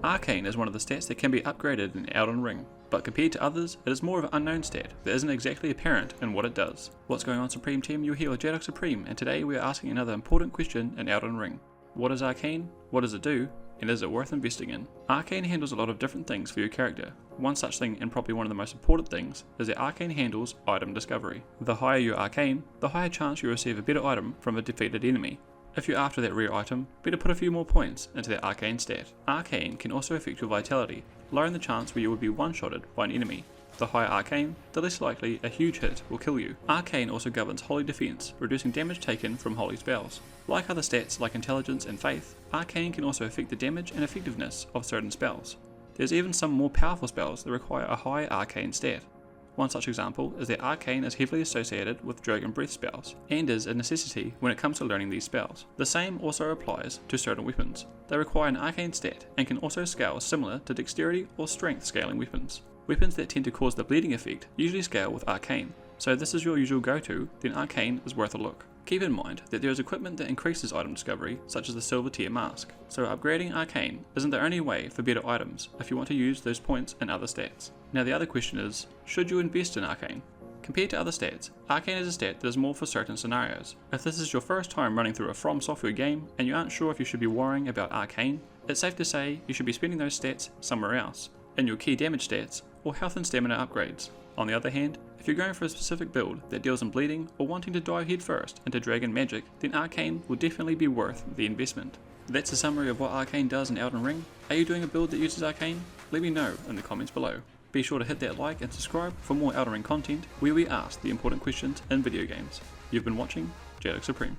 Arcane is one of the stats that can be upgraded in Elden Ring, but compared to others, it is more of an unknown stat that isn't exactly apparent in what it does. What's going on, Supreme Team? You're here with Jadok Supreme, and today we are asking another important question in Elden Ring. What is Arcane? What does it do? And is it worth investing in? Arcane handles a lot of different things for your character. One such thing, and probably one of the most important things, is that Arcane handles item discovery. The higher your Arcane, the higher chance you receive a better item from a defeated enemy. If you're after that rare item, better put a few more points into that Arcane stat. Arcane can also affect your vitality, lowering the chance where you will be one-shotted by an enemy. The higher Arcane, the less likely a huge hit will kill you. Arcane also governs Holy Defense, reducing damage taken from holy spells. Like other stats like Intelligence and Faith, Arcane can also affect the damage and effectiveness of certain spells. There's even some more powerful spells that require a high Arcane stat. One such example is that Arcane is heavily associated with Dragon Breath spells, and is a necessity when it comes to learning these spells. The same also applies to certain weapons. They require an Arcane stat, and can also scale similar to Dexterity or Strength scaling weapons. Weapons that tend to cause the bleeding effect usually scale with Arcane, so if this is your usual go-to, then Arcane is worth a look. Keep in mind that there is equipment that increases item discovery, such as the Silver Tier Mask, so upgrading Arcane isn't the only way for better items if you want to use those points in other stats. Now the other question is, should you invest in Arcane? Compared to other stats, Arcane is a stat that is more for certain scenarios. If this is your first time running through a FromSoftware game and you aren't sure if you should be worrying about Arcane, it's safe to say you should be spending those stats somewhere else, in your key damage stats or health and stamina upgrades. On the other hand, if you're going for a specific build that deals in bleeding or wanting to dive headfirst into dragon magic, then Arcane will definitely be worth the investment. That's a summary of what Arcane does in Elden Ring. Are you doing a build that uses Arcane? Let me know in the comments below. Be sure to hit that like and subscribe for more Elden Ring content where we ask the important questions in video games. You've been watching Jadok Supreme.